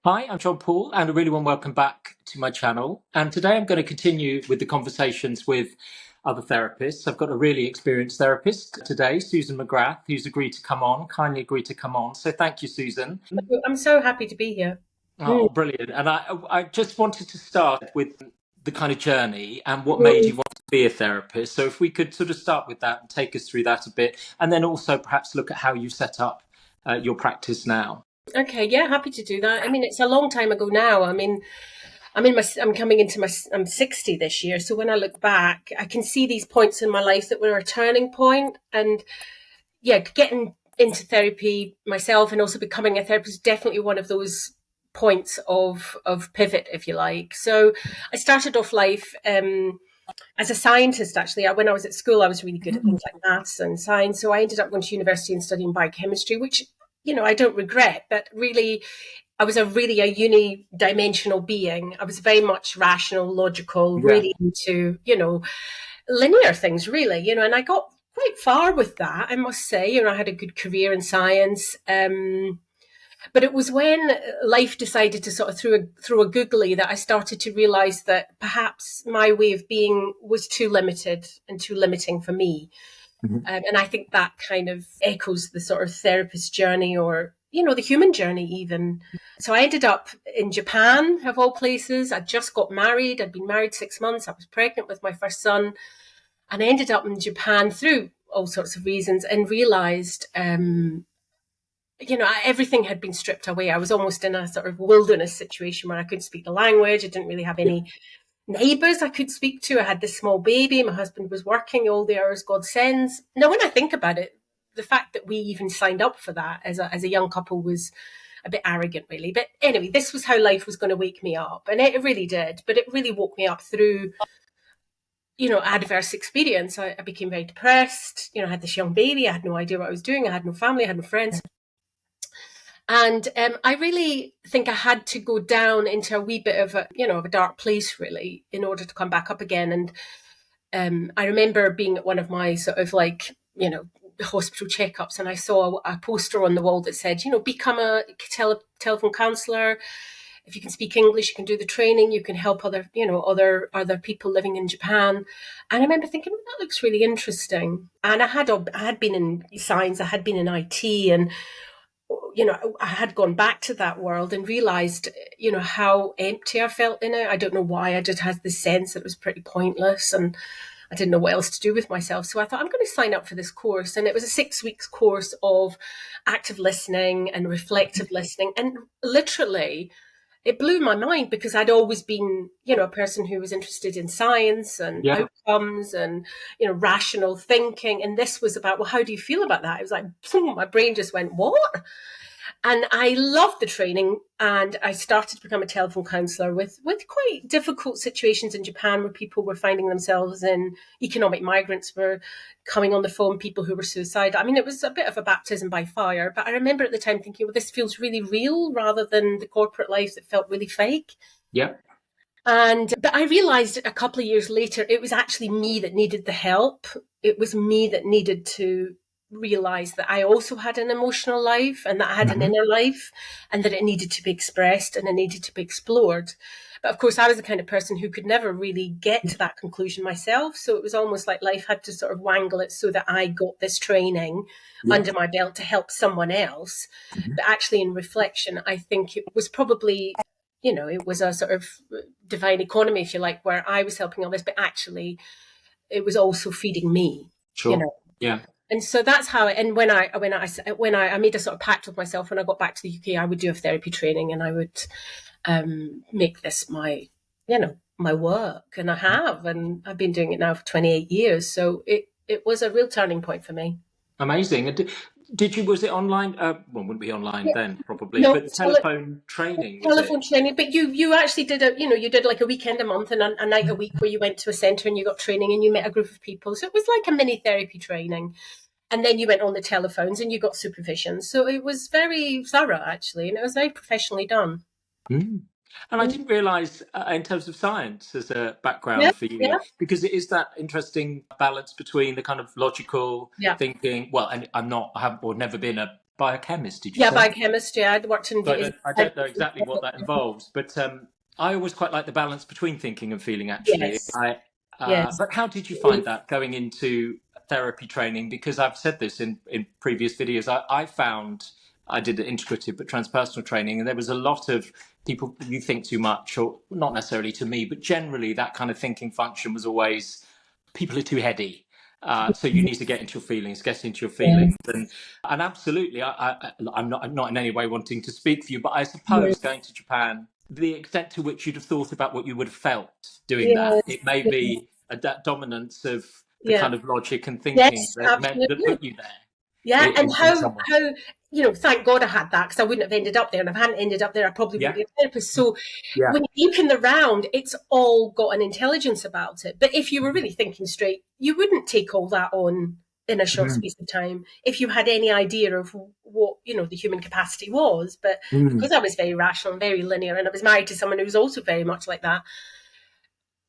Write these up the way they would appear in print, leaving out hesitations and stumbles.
Hi, I'm John Paul, and a really warm welcome back to my channel. And today I'm going to continue with the conversations with other therapists. I've got a really experienced therapist today, Susan McGrath, who's kindly agreed to come on. So thank you, Susan. I'm so happy to be here. Mm, Oh, brilliant. And I just wanted to start with the kind of journey and what made mm. you want to be a therapist. So if we could sort of start with that and take us through that a bit, and then also perhaps look at how you set up your practice now. Okay, yeah, happy to do that. I mean, it's a long time ago now. I'm coming into I'm 60 this year. So when I look back, I can see these points in my life that were a turning point. And yeah, getting into therapy myself and also becoming a therapist is definitely one of those points of pivot, if you like. So I started off life as a scientist. Actually, when I was at school, I was really good at things like maths and science. So I ended up going to university and studying biochemistry, which I don't regret. But really, I was a uni-dimensional being. I was very much rational, logical, Yeah. really into linear things, really. And I got quite far with that, I must say. I had a good career in science. But it was when life decided to sort of throw a googly that I started to realize that perhaps my way of being was too limited and too limiting for me. Mhm. And I think that kind of echoes the sort of therapist journey or, the human journey even. So I ended up in Japan, of all places. I just got married. I'd been married 6 months. I was pregnant with my first son. And I ended up in Japan through all sorts of reasons and realized everything had been stripped away. I was almost in a sort of wilderness situation where I couldn't speak the language. I didn't really have Yeah. any neighbours I could speak to. I had this small baby. My husband was working all the hours God sends. Now, when I think about it, the fact that we even signed up for that as a young couple was a bit arrogant, really. But anyway, this was how life was going to wake me up. And it really did. But it really woke me up through adverse experience. I became very depressed. I had this young baby. I had no idea what I was doing. I had no family. I had no friends. And I really think I had to go down into a wee bit of a dark place, really, in order to come back up again. And I remember being at one of my sort of hospital checkups, and I saw a poster on the wall that said, become a telephone counsellor. If you can speak English, you can do the training. You can help other people living in Japan. And I remember thinking, well, that looks really interesting. And I had been in science, I had been in IT, and I had gone back to that world and realized, how empty I felt in it. I don't know why. I just had this sense that it was pretty pointless and I didn't know what else to do with myself. So I thought, I'm going to sign up for this course. And it was a 6 weeks course of active listening and reflective listening. And literally, it blew my mind because I'd always been, a person who was interested in science and Yeah. outcomes and, rational thinking. And this was about, well, how do you feel about that? It was like, boom, my brain just went, what? And I loved the training, and I started to become a telephone counsellor with quite difficult situations in Japan where people were finding themselves in economic migrants were coming on the phone, people who were suicidal. I mean, it was a bit of a baptism by fire, but I remember at the time thinking, well, this feels really real rather than the corporate life that felt really fake. Yeah. But I realized a couple of years later, it was actually me that needed the help. It was me that needed to realize that I also had an emotional life and that I had an Mhm. inner life and that it needed to be expressed and it needed to be explored. But of course, I was the kind of person who could never really get to that conclusion myself. So it was almost like life had to sort of wangle it so that I got this training Yeah. under my belt to help someone else. Mhm. But actually, in reflection, I think it was probably, it was a sort of divine economy, if you like, where I was helping others, but actually it was also feeding me, you Sure. know. Yeah. And so that's how. And when I made a sort of pact with myself when I got back to the UK, I would do a therapy training and I would make this my work, and I have, and I've been doing it now for 28 years. So it was a real turning point for me. Amazing. And did you, was it online? Well, wouldn't be online Yeah. then, probably, No, but telephone training, was it? telephone training, but you actually did you did like a weekend a month and a night a week where you went to a centre and you got training and you met a group of people. So it was like a mini therapy training. And then you went on the telephones and you got supervision. So it was very thorough, actually, and it was very professionally done. Mm. And I didn't realise, in terms of science as a Yeah, background for you, yeah, because it is that interesting balance between the kind of logical yeah. thinking. Well, and I haven't, or never been a biochemist, did you Yeah, say? biochemistry. I'd worked in. So I don't know exactly what that involves, but I always quite like the balance between thinking and feeling. Actually, Yes, yes. but how did you find that going into therapy training? Because I've said this in previous videos. I found I did integrative but transpersonal training, and there was a lot of people, you think too much, or not necessarily to me, but generally that kind of thinking function was always, people are too heady. So you need to get into your feelings, Yes, and absolutely, I'm not in any way wanting to speak for you, but I yes, suppose going to Japan, the extent to which you'd have thought about what you would have felt doing that, yes, it may be that dominance of the yeah. kind of logic and thinking Yes, that meant that absolutely. put you there Yeah, and in some way. how thank God I had that, because I wouldn't have ended up there, and if I hadn't ended up there, I probably wouldn't Yeah, be a therapist. So yeah, when you look in the round, it's all got an intelligence about it. But if you were really thinking straight, you wouldn't take all that on in a short mm, space of time if you had any idea of what the human capacity was. But mm, because I was very rational and very linear, and I was married to someone who was also very much like that,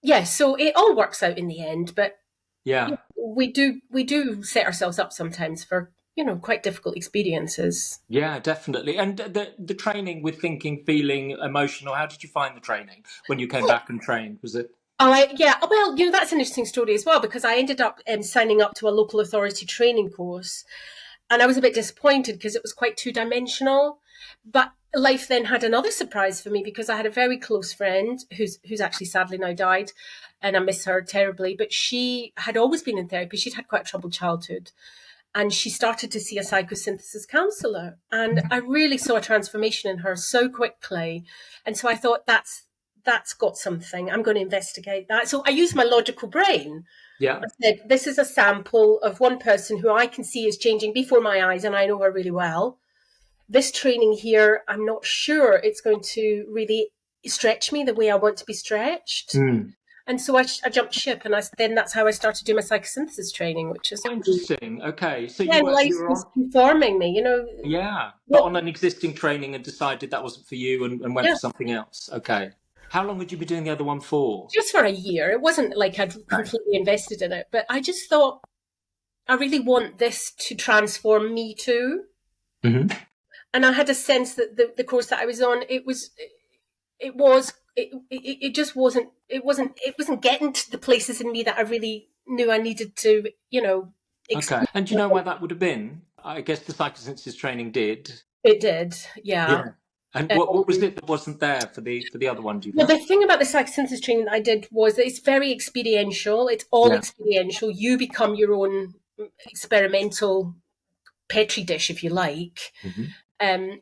yeah. So it all works out in the end. But yeah. we do set ourselves up sometimes for quite difficult experiences. Yeah, definitely. And the training with thinking, feeling, emotional, how did you find the training when you came back and trained? Was it? Yeah. Well, that's an interesting story as well, because I ended up signing up to a local authority training course, and I was a bit disappointed because it was quite two-dimensional. But life then had another surprise for me, because I had a very close friend who's actually sadly now died, and I miss her terribly. But she had always been in therapy. She'd had quite a troubled childhood, and she started to see a psychosynthesis counselor, and I really saw a transformation in her so quickly. And so I thought, that's got something. I'm going to investigate that. So I used my logical brain. Yeah. I said, this is a sample of one person who I can see is changing before my eyes, and I know her really well. This training here, I'm not sure it's going to really stretch me the way I want to be stretched. Mm. And so I jumped ship, and then that's how I started doing my psychosynthesis training, which is Oh, interesting. Okay, so yeah, you life were was on, informing me. yeah, but What? on an existing training and decided that wasn't for you and went Yeah, for something else. Okay. How long would you be doing the other one for? just for a year. It wasn't like I'd Okay. completely invested in it, but I just thought, I really want this to transform me too. Hmm. And I had a sense that the course that I was on, it just wasn't getting to the places in me that I really knew I needed to, Okay. explore. And do you know where that would have been? I guess the psychosynthesis training did. It did, yeah. Yeah. And what was Um, it that wasn't there for the other one, do you Well, think? the thing about the psychosynthesis training that I did was that it's very experiential. It's all Yeah. experiential. You become your own experimental petri dish, if you like. Hmm.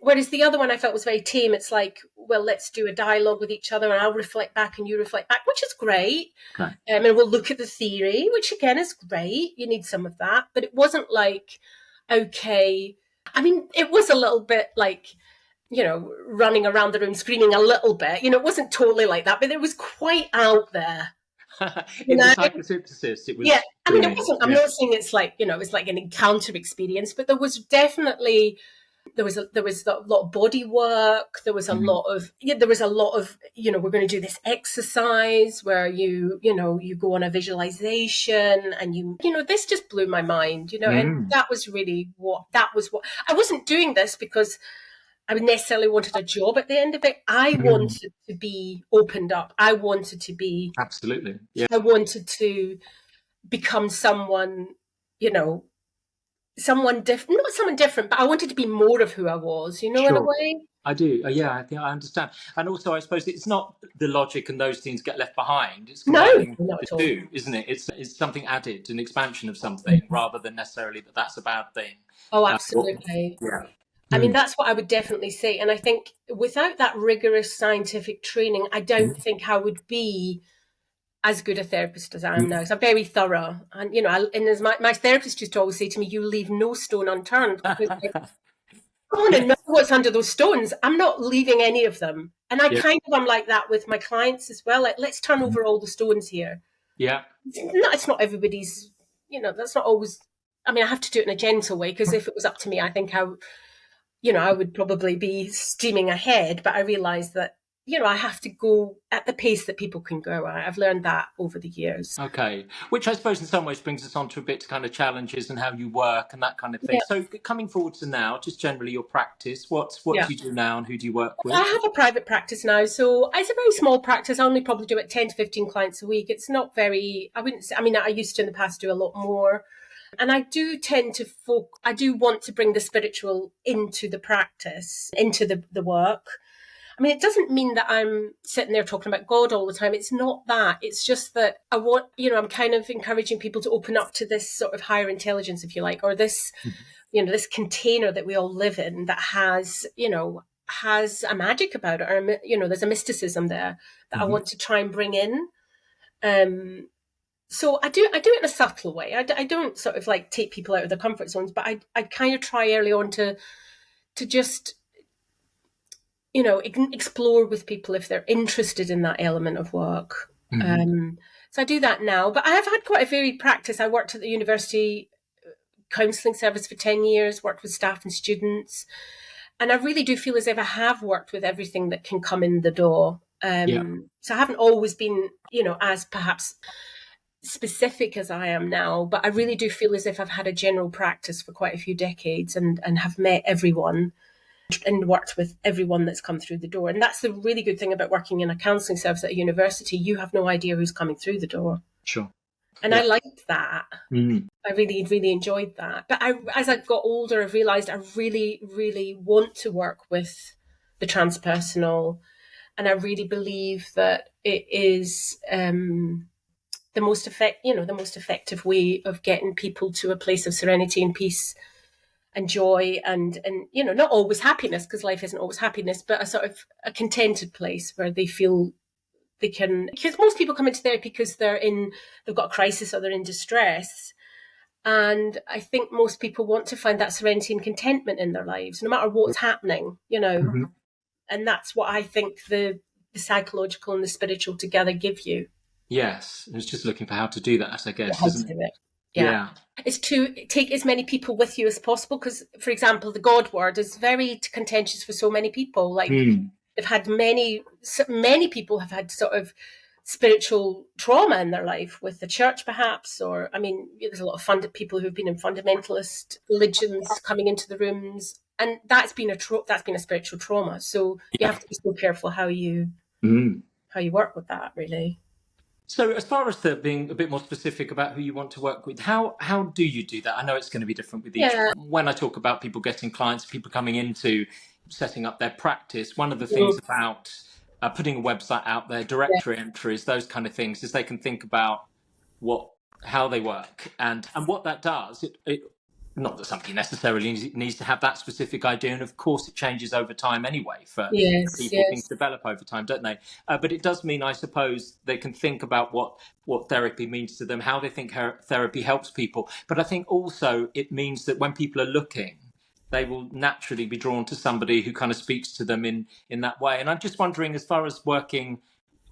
Whereas the other one I felt was very tame. It's like, well, let's do a dialogue with each other, and I'll reflect back and you reflect back, which is great. Okay. And we'll look at the theory, which again is great. You need some of that. But it wasn't like, okay. I mean, it was a little bit like, running around the room screaming a little bit. It wasn't totally like that, but it was quite out there. You In the know? psychosynthesis, it Yeah. was I mean, it screaming. wasn't, I'm Yeah. not saying it's like, it was like an encounter experience, but there was definitely, there was a lot of body work. There was a Mhm. lot of, we're going to do this exercise where you go on a visualization, and this just blew my mind, and Mm. that was really what I wasn't doing this because I necessarily wanted a job at the end of it. I Mm. wanted to be opened up. Absolutely. Yeah. I wanted to become someone, you know, someone different, not someone different, but I wanted to be more of who I was, in a Sure. way. I do. Yeah, I think I understand. And also, I suppose it's not the logic and those things get left behind. It's No, combining not the at all. two, isn't it? It's something added, an expansion of something, rather than necessarily that's a bad thing. Oh, Or- absolutely. yeah. I mean, Mm. that's what I would definitely say. And I think without that rigorous scientific training, I don't think I would be as good a therapist as I am now. Mm. So I'm very thorough. And, and as my therapist used to always say to me, you leave no stone unturned, because like, I want to know Yes. what's under those stones. I'm not leaving any of them. And I Yeah. kind of am like that with my clients as well. Like, let's turn Mhm. over all the stones here. Yeah. It's not everybody's, that's not always, I mean, I have to do it in a gentle way, because if it was up to me, I think I would probably be steaming ahead. But I realize that I have to go at the pace that people can go at. I've learned that over the years. Okay, which I suppose in some ways brings us on to a bit to kind of challenges and how you work and that kind of thing. Yeah. So coming forward to now, just generally your practice, what Yeah. do you do now and who do you work I with? have a private practice now, so it's a very small practice. I only probably do it 10 to 15 clients a week. It's not very, I wouldn't say, I mean, I used to in the past do a lot more. And I do tend to I do want to bring the spiritual into the practice, into the work. I mean, it doesn't mean that I'm sitting there talking about God all the time. It's not that. It's just that I want, I'm kind of encouraging people to open up to this sort of higher intelligence, if you like, or this, this container that we all live in that has, has a magic about it, or, there's a mysticism there that I want to try and bring in. So I do it in a subtle way. I don't sort of like take people out of their comfort zones, but I kind of try early on to just, explore with people if they're interested in that element of work. So I do that now, but I have had quite a varied practice. I worked at the university counselling service for 10 years, worked with staff and students. And I really do feel as if I have worked with everything that can come in the door. So I haven't always been, as perhaps specific as I am now, but I really do feel as if I've had a general practice for quite a few decades and have met everyone and worked with everyone that's come through the door. And that's the really good thing about working in a counselling service at a university. You have no idea who's coming through the door. Sure. And I liked that. I really, really enjoyed that. But as I got older, I've realised I really, really want to work with the transpersonal. And I really believe that it is the most effective way of getting people to a place of serenity and peace and joy and not always happiness, because life isn't always happiness, but a sort of a contented place where they feel they can, because most people come into therapy because they've got a crisis or they're in distress. And I think most people want to find that serenity and contentment in their lives, no matter what's happening, and that's what I think the psychological and the spiritual together give you. Yes, it's just looking for how to do that, I guess. How to do it. Yeah. It's to take as many people with you as possible, because, for example, the God word is very contentious for so many people. Like they've had many people have had sort of spiritual trauma in their life with the church, perhaps, or I mean, there's a lot of people who've been in fundamentalist religions coming into the rooms, and that's been a spiritual trauma. So you have to be so careful how you work with that, really. So as far as being a bit more specific about who you want to work with, how do you do that? I know it's going to be different with each. When I talk about people getting clients, people coming into setting up their practice, one of the things about putting a website out there, directory entries, those kind of things, is they can think about how they work and what that does. Not that somebody necessarily needs to have that specific idea, and of course it changes over time anyway for people. Things develop over time, don't they? But it does mean, I suppose, they can think about what therapy means to them, how they think therapy helps people. But I think also it means that when people are looking, they will naturally be drawn to somebody who kind of speaks to them in that way. And I'm just wondering, as far as working,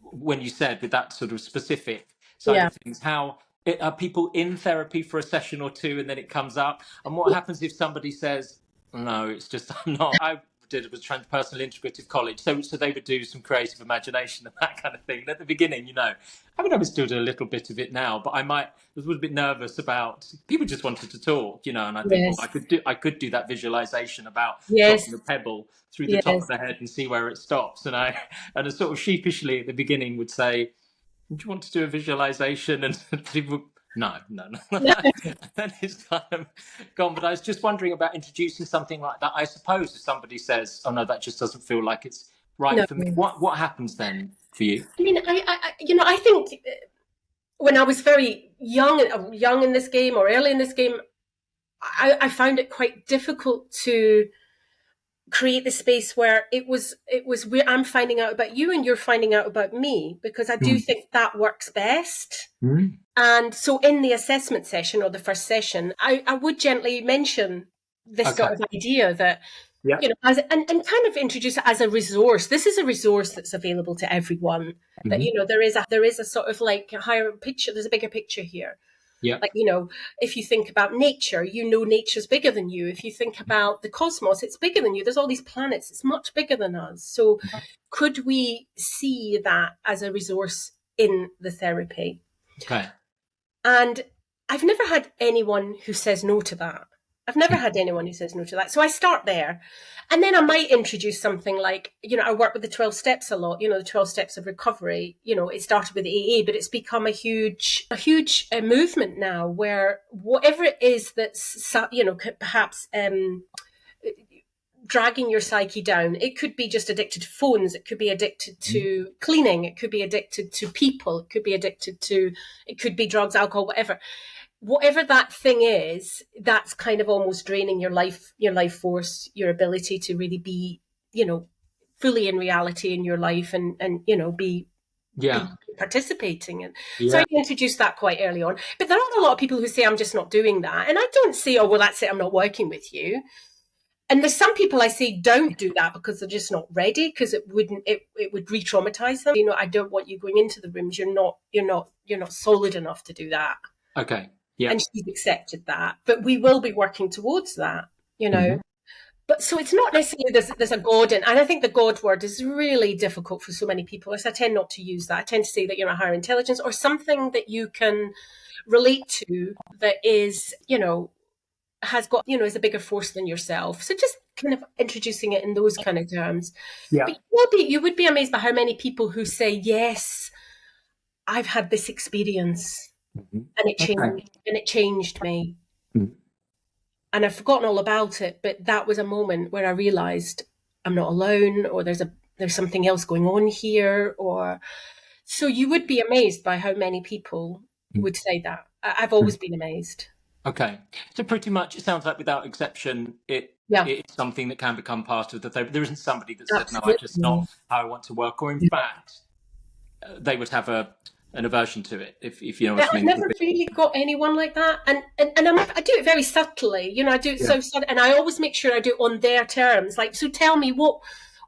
when you said with that sort of specific side of things, how are people in therapy for a session or two and then it comes up? And what happens if somebody says, no, it's just I'm not. I did it with transpersonal integrative college. So they would do some creative imagination and that kind of thing. And at the beginning, I mean, I would still do a little bit of it now, but I was a little bit nervous about people just wanted to talk, and I think I could do that visualization about dropping a pebble through the top of the head and see where it stops. And I sort of sheepishly at the beginning would say, do you want to do a visualization? And people, no. Then it's kind of gone. But I was just wondering about introducing something like that. I suppose if somebody says, oh no, that just doesn't feel like it's right for me, what happens then for you? I mean, I think when I was very young in this game or early in this game, I found it quite difficult to create the space where it was where I'm finding out about you and you're finding out about me, because I do think that works best. And so in the assessment session or the first session, I would gently mention this sort of idea that, and kind of introduce it as a resource. This is a resource that's available to everyone. That, there is a sort of like a higher picture. There's a bigger picture here. Yeah. Like, if you think about nature, nature's bigger than you. If you think about the cosmos, it's bigger than you. There's all these planets. It's much bigger than us. So could we see that as a resource in the therapy? Okay. And I've never had anyone who says no to that. I've never had anyone who says no to that. So I start there. And then I might introduce something like, I work with the 12 steps a lot, the 12 steps of recovery. It started with AA, but it's become a huge movement now where whatever it is that's, perhaps dragging your psyche down. It could be just addicted to phones. It could be addicted to cleaning. It could be addicted to people. It could be drugs, alcohol, whatever that thing is. That's kind of almost draining your life force, your ability to really be, fully in reality in your life and be participating. And so I introduced that quite early on. But there are a lot of people who say, I'm just not doing that. And I don't say, oh, well, that's it, I'm not working with you. And there's some people I say don't do that because they're just not ready, because it would re-traumatize them. I don't want you going into the rooms. You're not solid enough to do that. Okay. Yeah. And she's accepted that. But we will be working towards that, But so it's not necessarily there's a God in, and I think the God word is really difficult for so many people. So I tend not to use that. I tend to say that you're a higher intelligence or something that you can relate to that is, has got, is a bigger force than yourself. So just kind of introducing it in those kind of terms. Yeah. But you would be amazed by how many people who say, yes, I've had this experience and it changed me. Mm-hmm. And I've forgotten all about it, but that was a moment where I realized I'm not alone, or there's something else going on here, so you would be amazed by how many people would say that. I've always been amazed. Okay. So pretty much it sounds like without exception, it's something that can become part of the therapy. There isn't somebody that said, no, I just not how I want to work, or in fact, they would have an aversion to it, if you know what I mean. I've never really got anyone like that. And I do it very subtly, I do it so subtly, and I always make sure I do it on their terms. Like, so tell me, what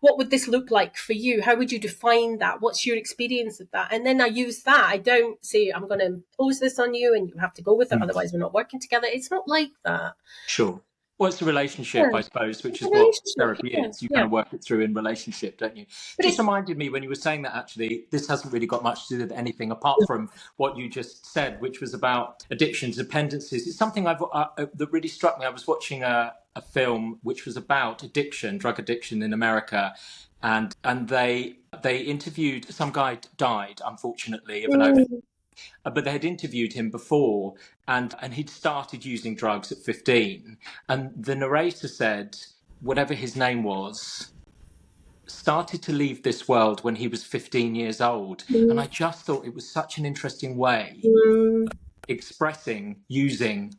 would this look like for you? How would you define that? What's your experience of that? And then I use that. I don't say, I'm going to impose this on you and you have to go with it, otherwise we're not working together. It's not like that. Sure. Well, it's a relationship, I suppose, which is what therapy is. You kind of work it through in relationship, don't you? But just reminded me when you were saying that, actually, this hasn't really got much to do with anything apart from what you just said, which was about addictions, dependencies. It's something that really struck me. I was watching a film which was about drug addiction in America, and they interviewed, some guy died, unfortunately, of an overdose. But they had interviewed him before, and he'd started using drugs at 15. And the narrator said, whatever his name was, started to leave this world when he was 15 years old. And I just thought it was such an interesting way expressing using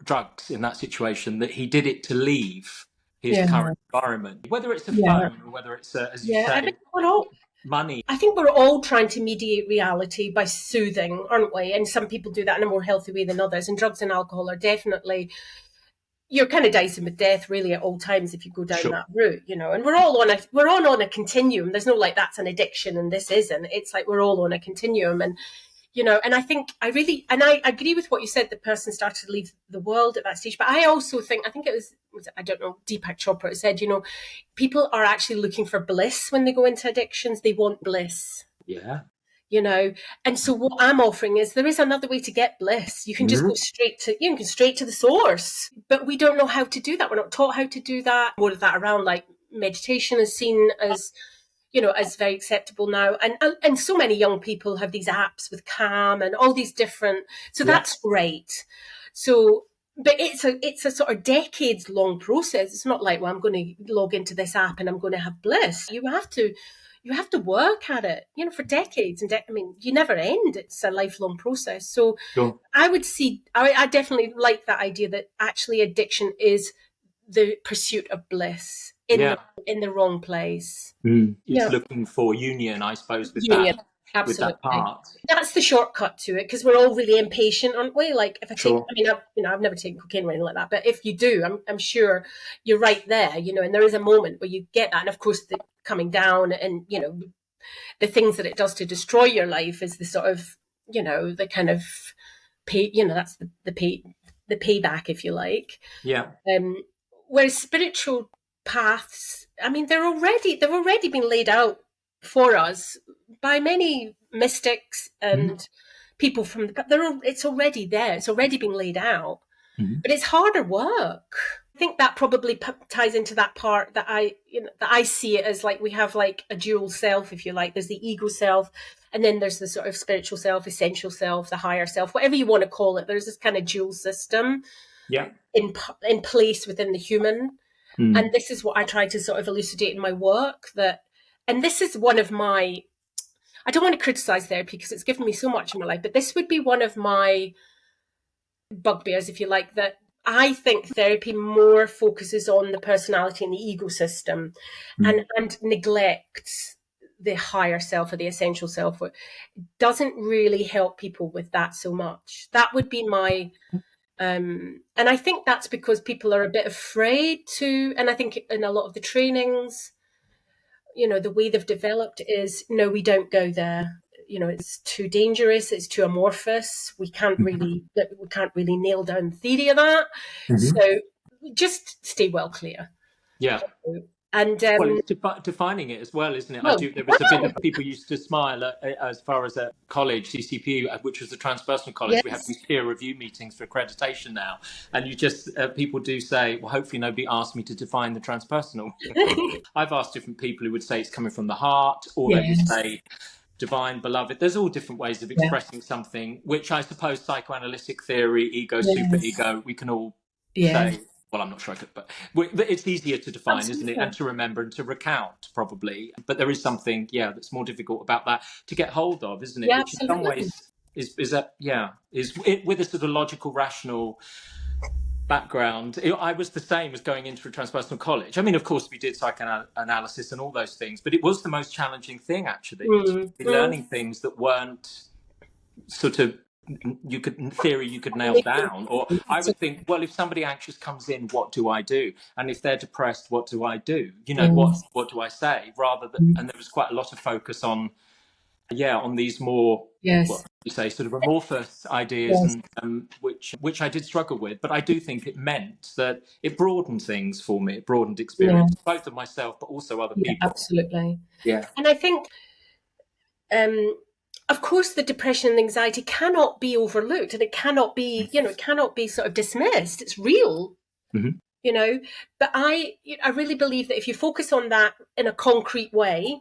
drugs in that situation, that he did it to leave his current environment, whether it's a phone or whether it's as you say, money. I think we're all trying to mediate reality by soothing, aren't we? And some people do that in a more healthy way than others. And drugs and alcohol are definitely, you're kind of dicing with death really at all times if you go down that route, And we're all on a continuum. There's no like that's an addiction and this isn't. It's like we're all on a continuum, and and I think I agree with what you said. The person started to leave the world at that stage, but I also think it was I don't know, Deepak Chopra said, people are actually looking for bliss when they go into addictions. They want bliss. Yeah. And so what I'm offering is there is another way to get bliss. You can just go straight to the source, but we don't know how to do that. We're not taught how to do that. More of that around, like meditation is seen as, as very acceptable now. And so many young people have these apps with Calm and all these different, so that's great. So, but it's a sort of decades long process. It's not like, well, I'm going to log into this app and I'm going to have bliss. You have to work at it, for decades. And you never end. It's a lifelong process. So I would I definitely like that idea that actually addiction is the pursuit of bliss in the wrong place. It's looking for union, I suppose, with that. Absolutely. With that part. That's the shortcut to it, because we're all really impatient, aren't we? Like if I take, I've never taken cocaine or anything like that, but if you do, I'm sure you're right there, and there is a moment where you get that. And of course, the coming down and, the things that it does to destroy your life is the sort of, the kind of pay, that's the payback, if you like. Yeah. Whereas spiritual paths, I mean, they've already been laid out for us by many mystics Mm-hmm. and people from it's already there. It's already been laid out, Mm-hmm. but it's harder work. I think that probably ties into that part that I see it as, like, we have like a dual self, if you like. There's the ego self, and then there's the sort of spiritual self, essential self, the higher self, whatever you want to call it. There's this kind of dual system Yeah. in place within the human. Mm. And this is what I try to sort of elucidate in my work, and this is one of my, I don't want to criticize therapy because it's given me so much in my life, but this would be one of my bugbears, if you like, that I think therapy more focuses on the personality and the ego system, and neglects the higher self or the essential self. It doesn't really help people with that so much. That would be my and I think that's because people are a bit afraid to, and I think in a lot of the trainings, the way they've developed is, no, we don't go there. It's too dangerous. It's too amorphous. We can't really nail down the theory of that. Mm-hmm. So just stay well clear. Yeah. And Well, it's defining it as well, isn't it? well, There was a bit of people used to smile as far as a college, CCPU, which was a transpersonal college. We have yes, these peer review meetings for accreditation now, and you just people do say, "Well, hopefully nobody asked me to define the transpersonal." I've asked different people who would say it's coming from the heart, or they would yes, say divine, beloved. There's all different ways of yeah, expressing something, which I suppose psychoanalytic theory, ego, yes, superego, we can all yes, say. Well, I'm not sure I could, but it's easier to define, isn't it? absolutely, And to remember and to recount, probably. But there is something, that's more difficult about that to get hold of, isn't it? yeah, Which in some absolutely, ways is with a sort of logical, rational background. I was the same as going into a transpersonal college. I mean, of course, we did psychoanalysis and all those things, but it was the most challenging thing, actually, to be learning things that weren't sort of in theory you could nail down. Or I would think, well, if somebody anxious comes in, what do I do? And if they're depressed, what do I do? yes, What do I say? And there was quite a lot of focus on these more, yes, what you say, sort of amorphous ideas, yes, and which I did struggle with. But I do think it meant that it broadened things for me. It broadened yeah, experience, both of myself, but also other yeah, people. absolutely. Yeah. And I think, um, of course, the depression and anxiety cannot be overlooked, and it cannot be, it cannot be sort of dismissed. It's real, Mm-hmm. But I really believe that if you focus on that in a concrete way,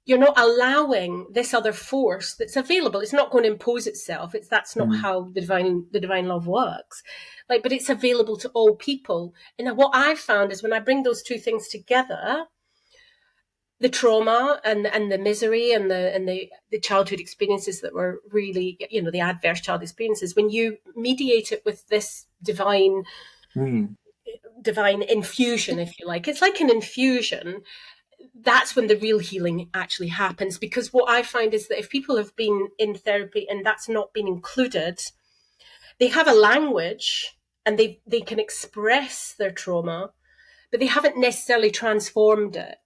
you're not allowing this other force that's available. It's not going to impose itself. That's not Mm-hmm. how the divine love works. But it's available to all people. And what I've found is when I bring those two things together, the trauma and the misery and the childhood experiences that were really, the adverse child experiences, when you mediate it with this divine infusion, if you like, it's like an infusion. That's when the real healing actually happens. Because what I find is that if people have been in therapy and that's not been included, they have a language and they can express their trauma, but they haven't necessarily transformed it.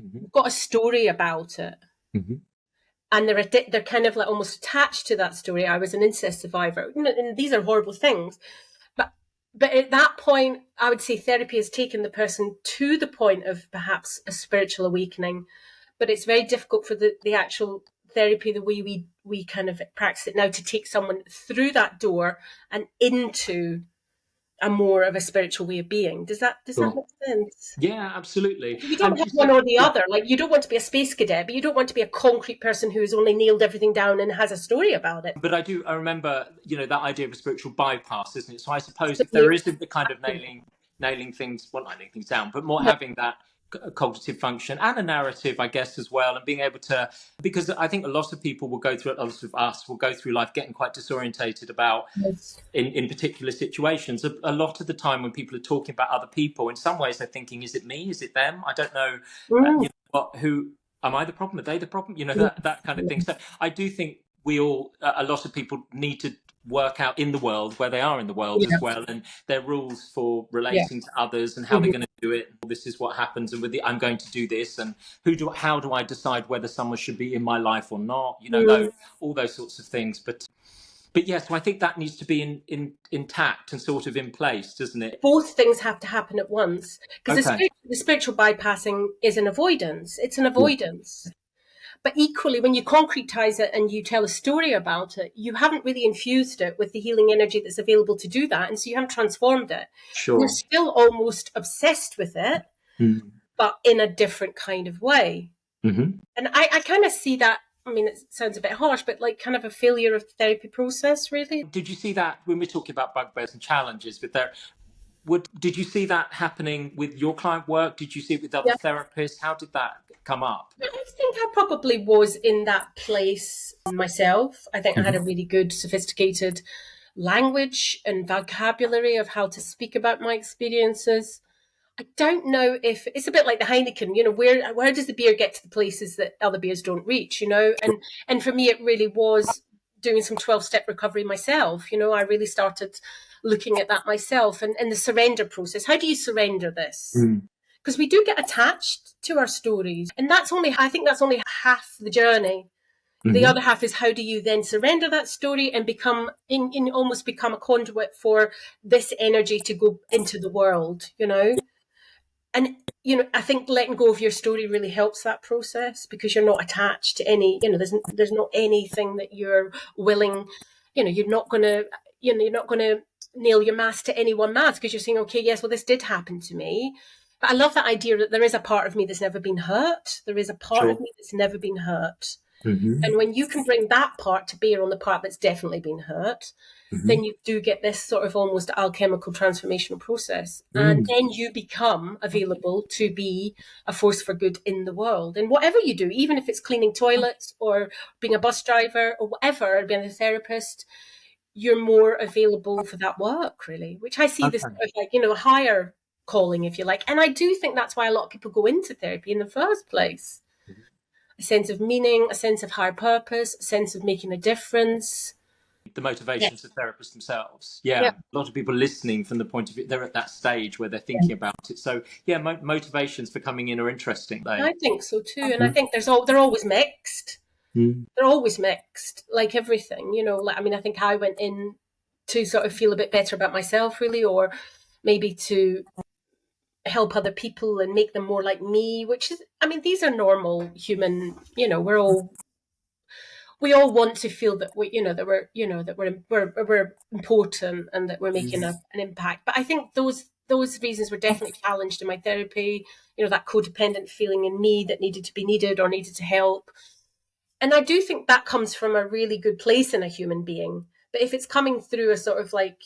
Mm-hmm. Got a story about it. Mm-hmm. And they're kind of like almost attached to that story. I was an incest survivor, and these are horrible things. But at that point, I would say therapy has taken the person to the point of perhaps a spiritual awakening. But it's very difficult for the actual therapy, the way we kind of practice it now, to take someone through that door and into a more of a spiritual way of being. Does that Sure. make sense? Yeah, absolutely. You don't And have you one said, or the yeah. other. Like, you don't want to be a space cadet, but you don't want to be a concrete person who's only nailed everything down and has a story about it. But I remember, that idea of a spiritual bypass, isn't it? So I suppose if there Absolutely. isn't the kind of nailing things, well, not nailing things down, but more Yeah. having that cognitive function and a narrative, I guess, as well, and being able to, because I think a lot of people will go through it, a lot of us will go through life getting quite disorientated about, Yes. in particular situations. A lot of the time when people are talking about other people, in some ways they're thinking, is it me? Is it them? I don't know. Mm. Who am I the problem? Are they the problem? That kind of thing. So I do think a lot of people need to work out in the world where they are in the world Yeah. as well, and their rules for Yeah. relating to others and how they're going to do it. This is what happens, and I'm going to do this, and how do I decide whether someone should be in my life or not? Mm. All those sorts of things. But But yes, so I think that needs to be intact and sort of in place, doesn't it? Both things have to happen at once, because Okay. the spiritual bypassing is an avoidance. It's an Yeah. avoidance. But equally, when you concretize it and you tell a story about it, you haven't really infused it with the healing energy that's available to do that. And so you haven't transformed it. You're Sure. still almost obsessed with it, Mm. but in a different kind of way. Mm-hmm. And I kind of see that. I mean, it sounds a bit harsh, but like kind of a failure of the therapy process, really. Did you see that when we're talking about bugbears and challenges with their did you see that happening with your client work? Did you see it with other Yeah. therapists? How did that come up? I think I probably was in that place myself. I think I had a really good, sophisticated language and vocabulary of how to speak about my experiences. I don't know if it's a bit like the Heineken, where does the beer get to the places that other beers don't reach, And for me, it really was doing some 12-step recovery myself. I really started looking at that myself and the surrender process. How do you surrender this? Mm. Because we do get attached to our stories, and I think that's only half the journey. The Mm-hmm. other half is how do you then surrender that story and almost become a conduit for this energy to go into the world, And I think letting go of your story really helps that process, because you're not attached to any, there's not anything that you're willing, you're not gonna, you're not gonna nail your mask to any one mask, because you're saying, okay, yes, well, this did happen to me. But I love that idea that there is a part of me that's never been hurt. There is a part of Sure. me that's never been hurt. Mm-hmm. And when you can bring that part to bear on the part that's definitely been hurt, Mm-hmm. then you do get this sort of almost alchemical transformational process. And Mm. then you become available to be a force for good in the world. And whatever you do, even if it's cleaning toilets or being a bus driver or whatever, or being a therapist, you're more available for that work, really, which I see this Okay. sort of like, a higher calling, if you like. And I do think that's why a lot of people go into therapy in the first place. A sense of meaning, a sense of higher purpose, a sense of making a difference. The Yeah. motivations of therapists themselves. Yeah. Yeah. A lot of people listening from the point of view, they're at that stage where they're thinking about it. So, yeah, motivations for coming in are interesting. I think so too. And I Mm. think they're always mixed. Mm. They're always mixed, like everything, like, I mean, I think I went in to sort of feel a bit better about myself, really, or maybe to help other people and make them more like me, which is, I mean, these are normal human, we all want to feel that we're important and that we're making an impact. But I think those reasons were definitely challenged in my therapy. That codependent feeling in me that needed to be needed or needed to help. And I do think that comes from a really good place in a human being. But if it's coming through a sort of like,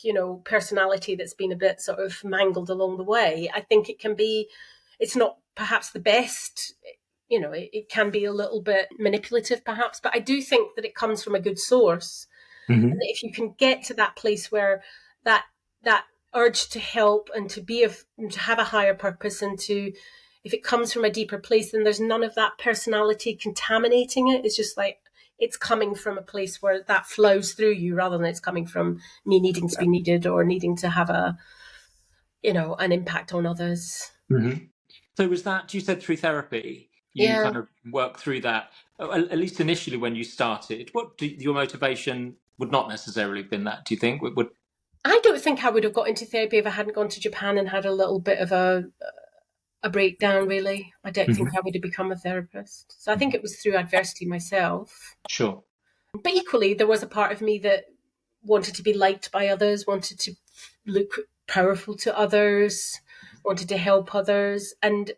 personality that's been a bit sort of mangled along the way, I think it's not perhaps the best. It can be a little bit manipulative perhaps, but I do think that it comes from a good source. Mm-hmm. And that if you can get to that place where that urge to help and to have a higher purpose, and if it comes from a deeper place, then there's none of that personality contaminating it. It's just like it's coming from a place where that flows through you, rather than it's coming from me needing to be needed or needing to have an impact on others. Mm-hmm. So was that, you said through therapy, you Yeah. kind of worked through that, at least initially when you started. Your motivation would not necessarily have been that, do you think? I don't think I would have got into therapy if I hadn't gone to Japan and had a little bit of a breakdown, really. I don't think Mm-hmm. I would have become a therapist. So I think it was through adversity myself. Sure. But equally, there was a part of me that wanted to be liked by others, wanted to look powerful to others, wanted to help others. And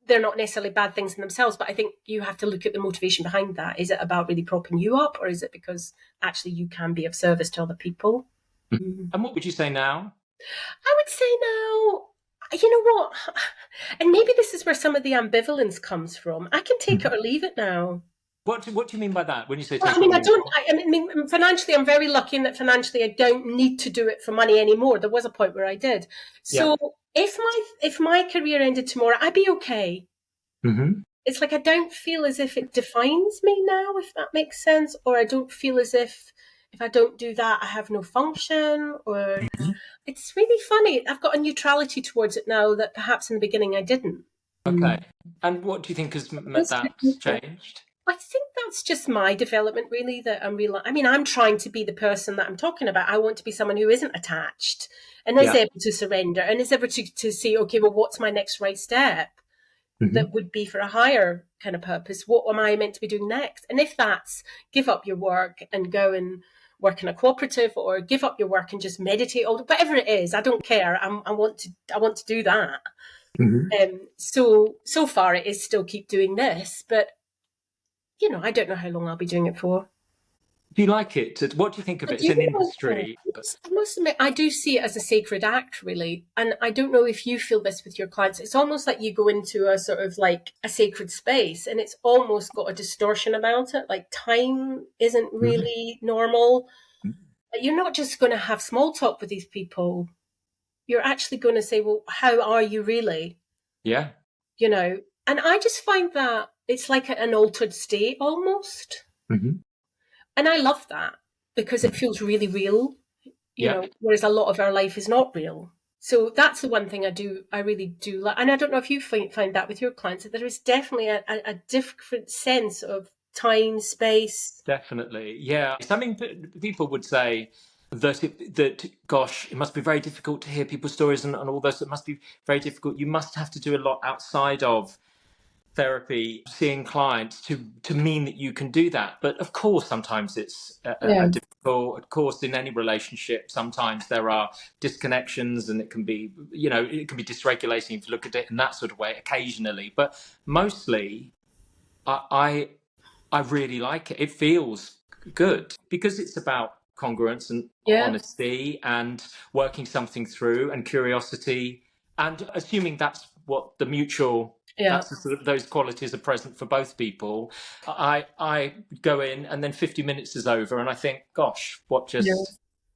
they're not necessarily bad things in themselves, but I think you have to look at the motivation behind that. Is it about really propping you up, or is it because actually you can be of service to other people? And what would you say now? I would say now, you know what? And maybe this is where some of the ambivalence comes from. I can take it or leave it now. What do you mean by that when you say Well, take I it mean, or I leave it? don't. I mean, financially, I'm very lucky in that financially, I don't need to do it for money anymore. There was a point where I did. Yeah. So if my career ended tomorrow, I'd be okay. Mm-hmm. It's like I don't feel as if it defines me now, if that makes sense, or I don't feel as if I don't do that, I have no function. Or it's really funny. I've got a neutrality towards it now that perhaps in the beginning I didn't. Okay. And what do you think has That's that's beautiful. changed? I think that that's just my development, really, that I'm trying to be the person that I'm talking about. I want to be someone who isn't attached and is Yeah. able to surrender and is able to see, okay, well, what's my next right step that would be for a higher kind of purpose? What am I meant to be doing next? And if that's give up your work and go and work in a cooperative, or give up your work and just meditate, or whatever it is, I don't care. I want to do that. So far it is still keep doing this, but I don't know how long I'll be doing it for. Do you like it? What do you think of it? It's an industry. I must admit, I do see it as a sacred act, really. And I don't know if you feel this with your clients. It's almost like you go into a sort of like a sacred space, and it's almost got a distortion about it. Like time isn't really normal. You're not just going to have small talk with these people. You're actually going to say, well, how are you really? Yeah. And I just find that it's like an altered state almost. And I love that because it feels really real, whereas a lot of our life is not real. So that's the one thing I really do like. And I don't know if you find that with your clients, that there is definitely a different sense of time, space. Definitely. Yeah. I mean, people would say that gosh, it must be very difficult to hear people's stories and all those. It must be very difficult. You must have to do a lot outside of therapy, seeing clients to mean that you can do that. But of course, sometimes it's difficult. Of course, in any relationship, sometimes there are disconnections, and it can be dysregulating if you look at it in that sort of way occasionally. But mostly, I really like it. It feels good because it's about congruence and honesty and working something through and curiosity, and assuming that's what the mutual. That's the sort of, those qualities are present for both people. I go in, and then 50 minutes is over, and I think, gosh, what just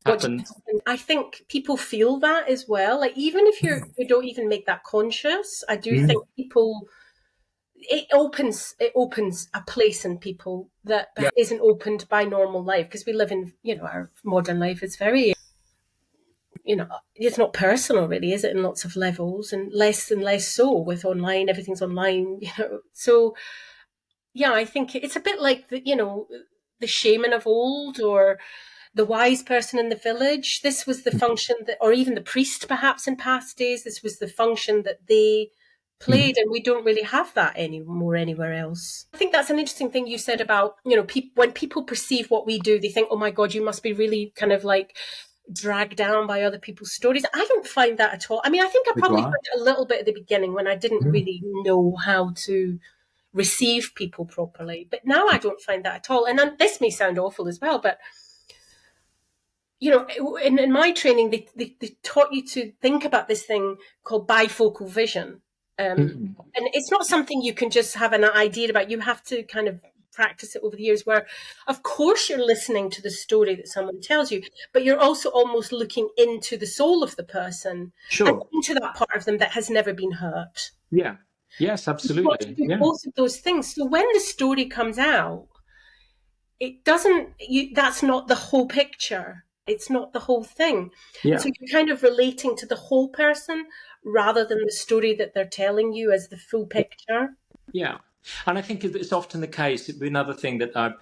happened? I think people feel that as well. Like, even if you don't even make that conscious, I do think people. It opens a place in people that isn't opened by normal life, because we live in our modern life. It's very. It's not personal, really, is it? In lots of levels, and less so with online. Everything's online, So, yeah, I think it's a bit like the shaman of old, or the wise person in the village. This was the function that, or even the priest, perhaps in past days, this was the function that they played, and we don't really have that anymore anywhere else. I think that's an interesting thing you said about when people perceive what we do, they think, oh my God, you must be really kind of like dragged down by other people's stories. I don't find that at all. I mean, I think I probably found it a little bit at the beginning when I didn't really know how to receive people properly, but now I don't find that at all. And this may sound awful as well, but in my training, they taught you to think about this thing called bifocal vision. And it's not something you can just have an idea about. You have to kind of practice it over the years, where of course you're listening to the story that someone tells you, but you're also almost looking into the soul of the person, and into that part of them that has never been hurt. Yes, absolutely. Both of those things. So when the story comes out, it doesn't. That's not the whole picture. It's not the whole thing. So you're kind of relating to the whole person rather than the story that they're telling you as the full picture. Yeah. And I think it's often the case. Another thing that I've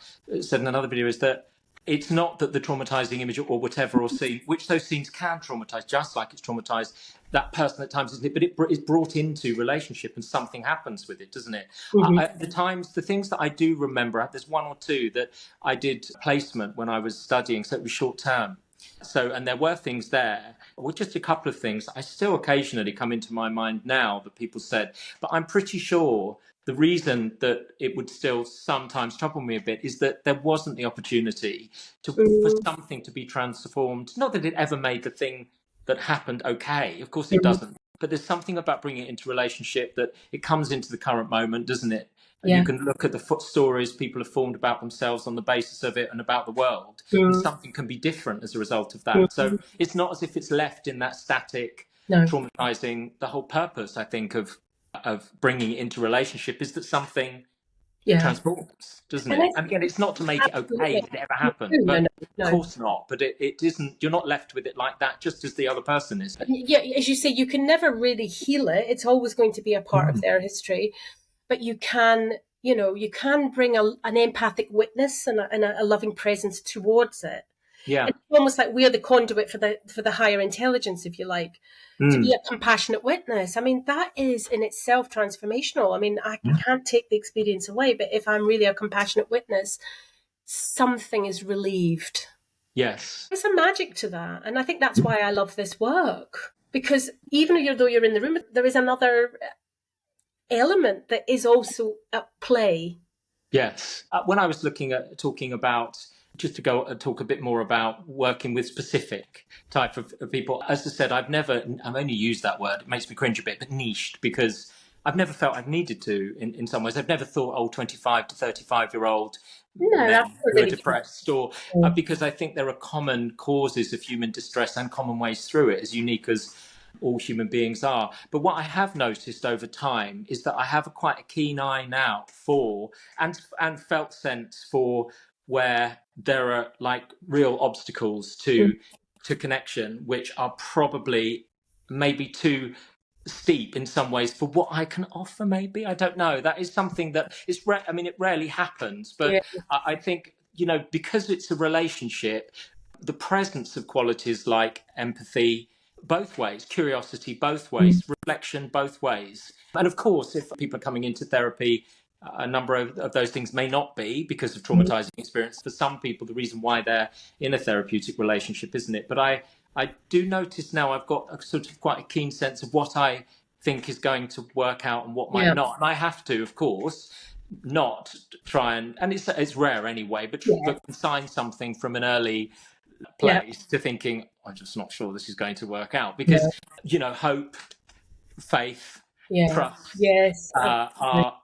said in another video is that it's not that the traumatizing image or whatever or scene, which those scenes can traumatize, just like it's traumatized that person at times, isn't it? But it is brought into relationship, and something happens with it, doesn't it? The things that I do remember, there's one or two that I did placement when I was studying, so it was short term. So, and there were things there, well, just a couple of things. I still occasionally come into my mind now that people said, but I'm pretty sure the reason that it would still sometimes trouble me a bit is that there wasn't the opportunity for something to be transformed. Not that it ever made the thing that happened okay. Of course it doesn't. But there's something about bringing it into relationship that it comes into the current moment, doesn't it? And you can look at the stories people have formed about themselves on the basis of it and about the world. And something can be different as a result of that. So it's not as if it's left in that static, traumatizing. The whole purpose, I think, of bringing it into relationship is that something transforms, doesn't it? And again, it's not to make it okay that it ever happened, but of course not. But it isn't. You're not left with it like that, just as the other person is. Yeah, as you say, you can never really heal it. It's always going to be a part of their history, but you can you know, you can bring an empathic witness and a loving presence towards it. Yeah. It's almost like we're the conduit for the higher intelligence, if you like, to be a compassionate witness. I mean, that is in itself transformational. I mean, I can't take the experience away, but if I'm really a compassionate witness, something is relieved. Yes. There's a magic to that. And I think that's why I love this work. Because even though you're in the room, there is another element that is also at play. Yes. When I was talking about, just to go and talk a bit more about working with specific type of people, as I said, I've only used that word, it makes me cringe a bit, but niched, because I've never felt I've needed to in some ways. I've never thought, 25 to 35-year-old men who are depressed, or because I think there are common causes of human distress and common ways through it, as unique as all human beings are. But what I have noticed over time is that I have quite a keen eye now for and felt sense for where there are like real obstacles to connection, which are probably maybe too steep in some ways for what I can offer. Maybe, I don't know. That is something that is I mean, it rarely happens, but I think, because it's a relationship, the presence of qualities like empathy both ways, curiosity both ways, reflection both ways. And of course, if people are coming into therapy, a number of those things may not be because of traumatizing experience. For some people, the reason why they're in a therapeutic relationship, isn't it? But I do notice now I've got a sort of quite a keen sense of what I think is going to work out and what might not. And I have to, of course, not try and it's rare anyway, but consign something from an early place to thinking, I'm just not sure this is going to work out, because hope, faith, trust are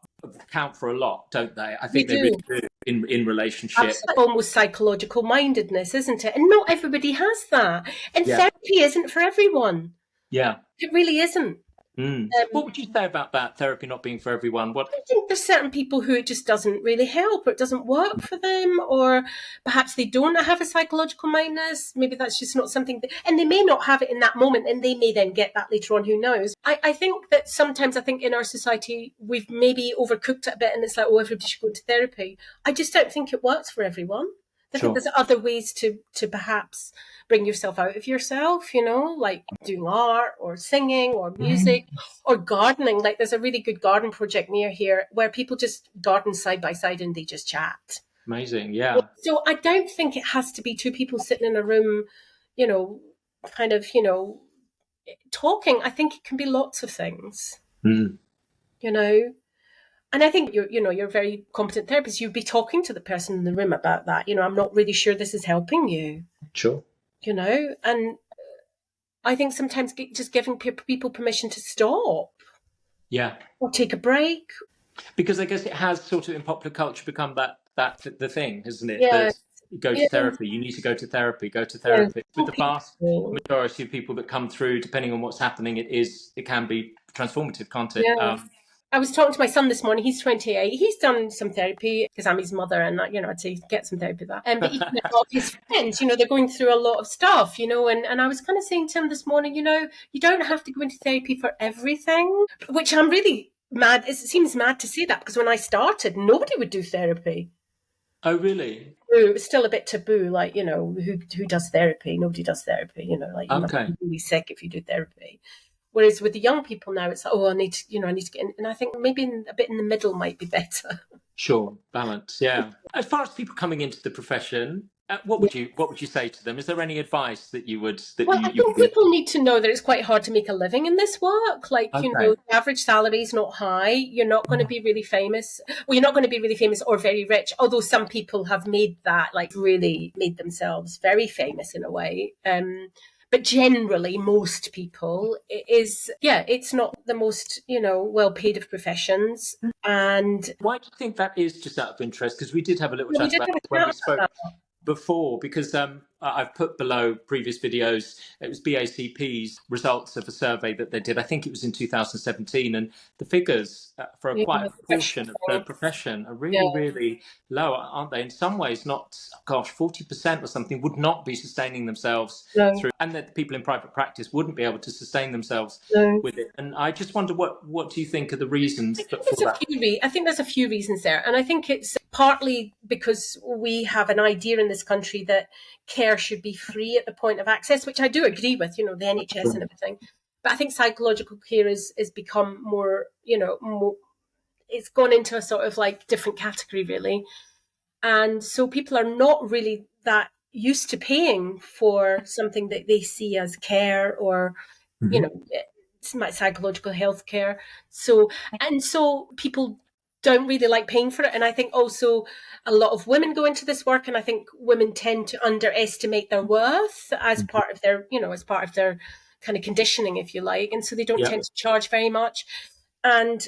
count for a lot, don't they? I think they really do in relationship. Absolutely. Almost psychological mindedness, isn't it? And not everybody has that, and therapy isn't for everyone. It really isn't. What would you say about that, therapy not being for everyone? I think there's certain people who it just doesn't really help, or it doesn't work for them, or perhaps they don't have a psychological mindness. Maybe that's just not something and they may not have it in that moment, and they may then get that later on, who knows. I think that sometimes in our society we've maybe overcooked it a bit, and it's like, everybody should go to therapy. I just don't think it works for everyone. I think there's other ways to perhaps bring yourself out of yourself, like doing art or singing or music or gardening. Like there's a really good garden project near here where people just garden side by side and they just chat. Amazing, yeah. So I don't think it has to be two people sitting in a room, talking. I think it can be lots of things, And I think you're a very competent therapist. You'd be talking to the person in the room about that. I'm not really sure this is helping you. Sure. And I think sometimes just giving people permission to stop. Yeah. Or take a break. Because I guess it has sort of in popular culture become that the thing, isn't it? Yeah. That go to therapy. You need to go to therapy. Go to therapy. With the vast majority of people that come through, depending on what's happening, it can be transformative, can't it? Yeah. I was talking to my son this morning. He's 28. He's done some therapy because I'm his mother, and I'd say get some therapy for that. But even a lot of his friends, they're going through a lot of stuff, and I was kind of saying to him this morning, you don't have to go into therapy for everything, which I'm really mad. It seems mad to say that because when I started, nobody would do therapy. Oh, really? It was still a bit taboo, like, who does therapy? Nobody does therapy, like you must be really sick if you do therapy. Whereas with the young people now, it's like, I need to get in. And I think maybe a bit in the middle might be better. Sure, balance, yeah. As far as people coming into the profession, what would you say to them? Is there any advice that you would? I think people need to know that it's quite hard to make a living in this work. Like, the average salary is not high. You're not going to be really famous. Well, you're not going to be really famous or very rich, although some people have made that, like, really made themselves very famous in a way. But generally, most people, it's not the most, well-paid of professions. And why do you think that is, just out of interest? Because we did have a little chat about when we spoke. before, because I've put below previous videos. It was BACP's results of a survey that they did. I think it was in 2017, and the figures for quite a proportion of the profession are really, really low, aren't they? In some ways, not, gosh, 40% or something would not be sustaining themselves through, and that people in private practice wouldn't be able to sustain themselves with it. And I just wonder, what do you think are the reasons for that? I think there's a few reasons there, and I think it's partly because we have an idea in this country that care should be free at the point of access, which I do agree with, the NHS and everything. But I think psychological care is become more, it's gone into a sort of like different category, really. And so people are not really that used to paying for something that they see as care or, psychological health care. So people don't really like paying for it. And I think also a lot of women go into this work, and I think women tend to underestimate their worth as part of their, as part of their kind of conditioning, if you like. And so they don't tend to charge very much. And,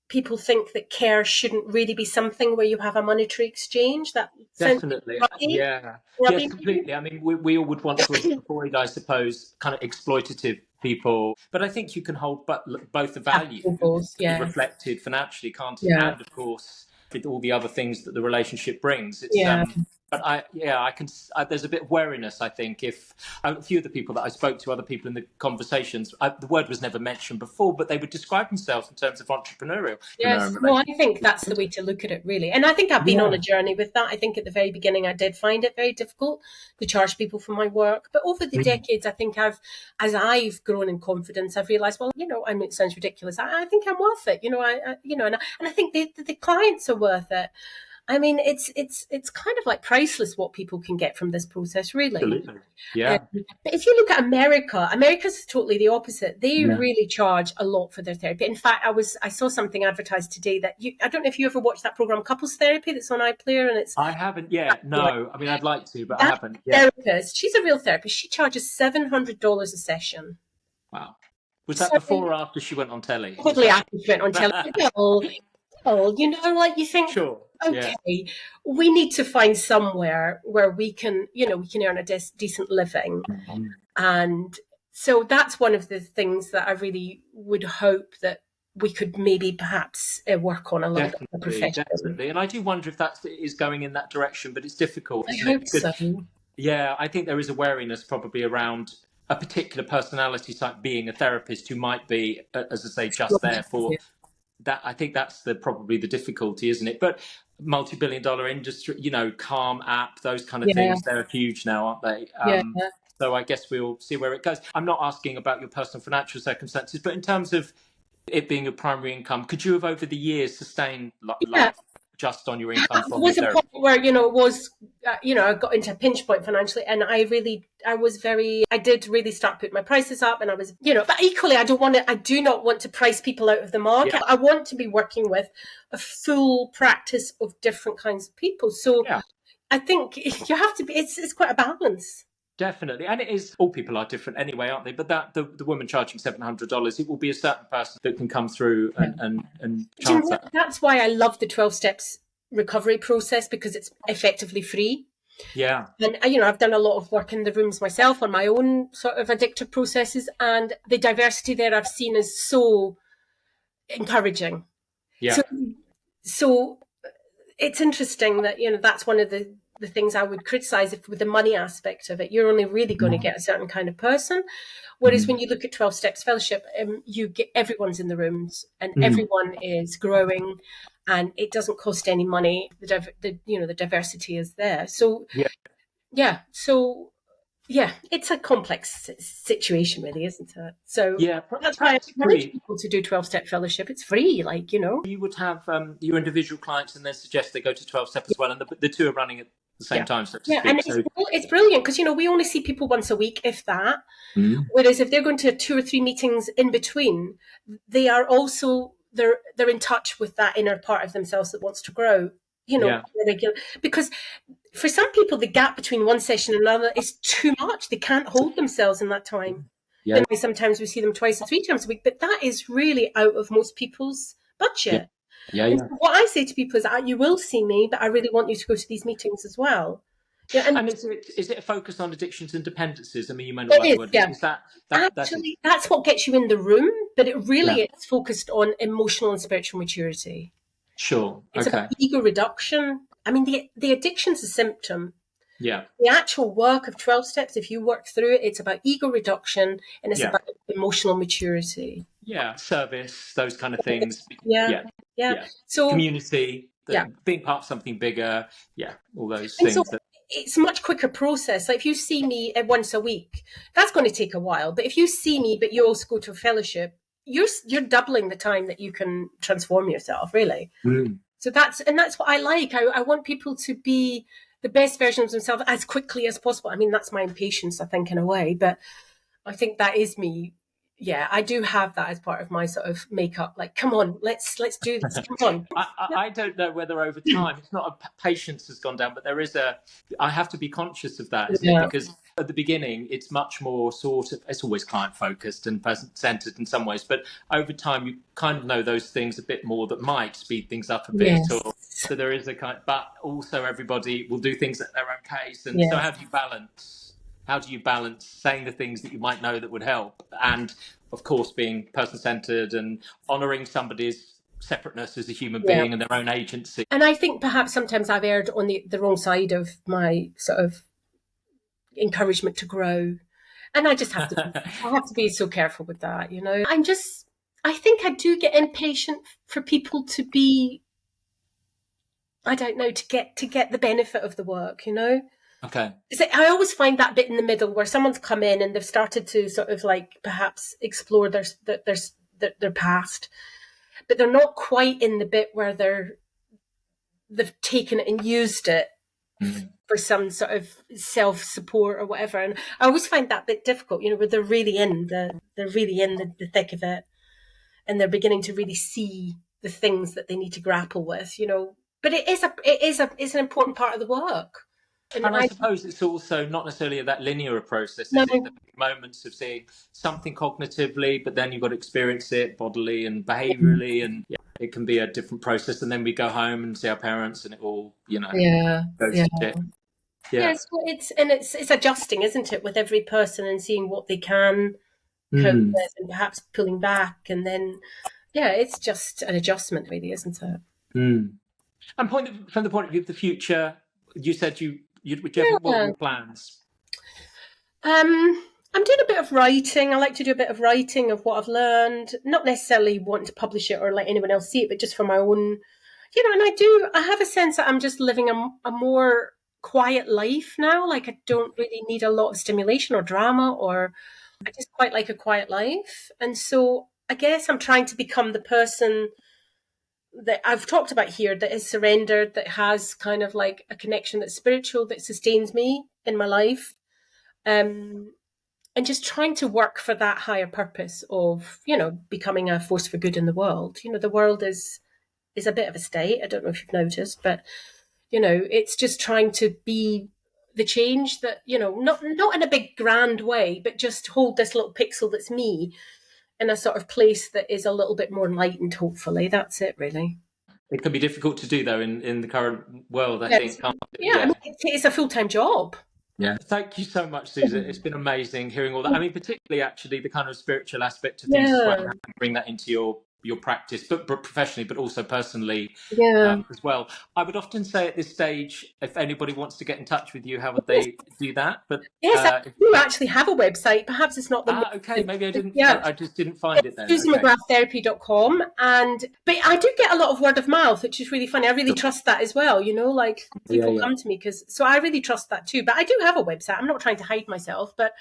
people think that care shouldn't really be something where you have a monetary exchange. That definitely, yes, completely. I mean, we all would want to avoid, I suppose, kind of exploitative people, but I think you can hold both the value reflected financially, can't it? And of course, with all the other things that the relationship brings. It's but I can. There's a bit of wariness, I think. If a few of the people that I spoke to, other people in the conversations, the word was never mentioned before, but they would describe themselves in terms of entrepreneurial. Yes, no, I think that's the way to look at it, really. And I think I've been on a journey with that. I think at the very beginning, I did find it very difficult to charge people for my work. But over the decades, I think as I've grown in confidence, I've realised, well, I mean, it sounds ridiculous. I think I'm worth it. And I think the clients are worth it. I mean, it's kind of like priceless what people can get from this process, really. Absolutely. Yeah. But if you look at America's totally the opposite. They really charge a lot for their therapy. In fact, I saw something advertised today that I don't know if you ever watched that program, Couples Therapy, that's on iPlayer, and it's. I haven't yet. No, I mean, I'd like to, but I haven't. Yeah. Therapist, she's a real therapist. She charges $700 a session. Wow. Was that before or after she went on telly? Probably after she went on telly. Like you think. Sure. Okay, we need to find somewhere where we can earn a decent living. And so that's one of the things that I really would hope that we could maybe perhaps work on a little bit professionally. Definitely. And I do wonder if that is going in that direction, but it's difficult. I hope so. Yeah, I think there is a wariness probably around a particular personality type being a therapist who might be, as I say, just there for that. I think that's probably the difficulty, isn't it? But multi-billion-dollar industry, Calm app, those kind of things, they're huge now, aren't they? So I guess we'll see where it goes. I'm not asking about your personal financial circumstances, but in terms of it being your primary income, could you have over the years sustained life just on your income from your therapy? There was a point where, it was, I got into a pinch point financially, and I did really start putting my prices up, and I was, but equally, I do not want to price people out of the market. Yeah. I want to be working with a full practice of different kinds of people. So I think you have to be, it's quite a balance. Definitely. And it is, all people are different anyway, aren't they? But the woman charging $700, it will be a certain person that can come through and charge that. That's why I love the 12 steps recovery process, because it's effectively free. Yeah. And, I've done a lot of work in the rooms myself on my own sort of addictive processes, and the diversity there I've seen is so encouraging. Yeah. So it's interesting that, that's one of the things I would criticize with the money aspect of it. You're only really going to get a certain kind of person. Whereas when you look at 12 Steps Fellowship, you get everyone's in the rooms, and everyone is growing, and it doesn't cost any money. The diversity is there. So it's a complex situation, really, isn't it? So that's why I encourage people to do 12-step fellowship. It's free, You would have your individual clients and then suggest they go to 12-step as well, and the two are running at the same time, so to speak. And it's brilliant, because, we only see people once a week, if that. Whereas if they're going to 2 or 3 meetings in between, they are also, they're in touch with that inner part of themselves that wants to grow, because for some people, the gap between one session and another is too much. They can't hold themselves in that time. Yeah. Then sometimes we see them 2 or 3 times a week, but that is really out of most people's budget. Yeah. So what I say to people is, you will see me, but I really want you to go to these meetings as well. Yeah, and is it a focus on addictions and dependencies? I mean, you may not like the word, yeah. is that is, Actually, that's what gets you in the room, but it yeah, really is focused on emotional and spiritual maturity. sure, It's about okay, ego reduction. I mean, the addiction's a symptom. yeah, The actual work of 12 steps, if you work through it, it's about ego reduction and it's yeah, about emotional maturity. yeah, service, those kind of things, Yeah, yeah, yeah. yeah, So, community, yeah. being part of something bigger, yeah, all those And so things that, it's a much quicker process. Like if you see me once a week, that's going to take a while. But if you see me, but you also go to a fellowship, you're doubling the time that you can transform yourself, really. mm. So that's what I like. I want people to be the best version of themselves as quickly as possible. I mean, that's my impatience, I think, in a way, but I think that is me. Yeah, I do have that as part of my sort of makeup. Like, come on, let's do this. Come on. I don't know whether over time it's not patience has gone down, but there is I have to be conscious of that, isn't it? Yeah, Because at the beginning it's much more sort of, it's always client focused and person centered in some ways, but over time you kind of know those things a bit more that might speed things up a bit, yes, or so there is a kind, but also everybody will do things at their own pace, and so yeah, how do you balance saying the things that you might know that would help, and of course being person centered and honoring somebody's separateness as a human yeah. being and their own agency? And I think perhaps sometimes I've erred on the wrong side of my sort of encouragement to grow. And I just have to I have to be so careful with that, you know. I think I do get impatient for people to be, I don't know, to get the benefit of the work, you know. Okay. So I always find that bit in the middle where someone's come in and they've started to sort of like perhaps explore their past, but they're not quite in the bit where they've taken it and used it for some sort of self-support or whatever. And I always find that bit difficult, you know, where they're really in the thick of it, and they're beginning to really see the things that they need to grapple with, you know. But it's an important part of the work. And I suppose it's also not necessarily that linear process, No, is it? The moments of seeing something cognitively, but then you've got to experience it bodily and behaviorally, and yeah, it can be a different process. And then we go home and see our parents, and it all, yeah, goes yeah. to shit. Yeah. Yes, well, it's adjusting, isn't it, with every person and seeing what they can cope Mm. with and perhaps pulling back, and then yeah, it's just an adjustment, really, isn't it? Mm. And from the point of view of the future, you said what were Yeah. your plans? I'm doing a bit of writing. I like to do a bit of writing of what I've learned, not necessarily wanting to publish it or let anyone else see it, but just for my own, you know. And I have a sense that I'm just living a more quiet life now. Like I don't really need a lot of stimulation or drama, or I just quite like a quiet life. And so I guess I'm trying to become the person that I've talked about here, that is surrendered, that has kind of like a connection that's spiritual, that sustains me in my life. And just trying to work for that higher purpose of, you know, becoming a force for good in the world. You know, the world is a bit of a state. I don't know if you've noticed, but you know, it's just trying to be the change that, you know, not in a big grand way, but just hold this little pixel that's me in a sort of place that is a little bit more enlightened, hopefully. That's it, really. It can be difficult to do, though, in the current world, I Yes. think. Can't it? Yeah, I mean, it's a full-time job. Yeah. Thank you so much, Susan. It's been amazing hearing all that. I mean, particularly actually the kind of spiritual aspect of things as well, Yeah, and bring that into your practice, but professionally, but also personally yeah. as well. I would often say at this stage, if anybody wants to get in touch with you, how would they do that? But Yes, I do actually have a website. Perhaps it's not the okay, maybe I didn't. yeah. I just didn't find it then. SusanMcGrathTherapy.com, but I do get a lot of word of mouth, which is really funny. I really trust that as well, you know, like people come to me so I really trust that too. But I do have a website. I'm not trying to hide myself, but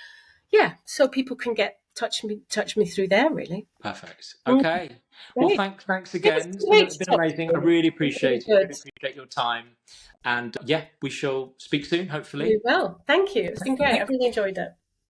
yeah, so people can touch me through there, really. Perfect. Okay. Well, thanks again. It's been amazing. I really appreciate it. Really appreciate your time. And yeah, we shall speak soon, hopefully. You will. Thank you. It's been great. I really enjoyed it.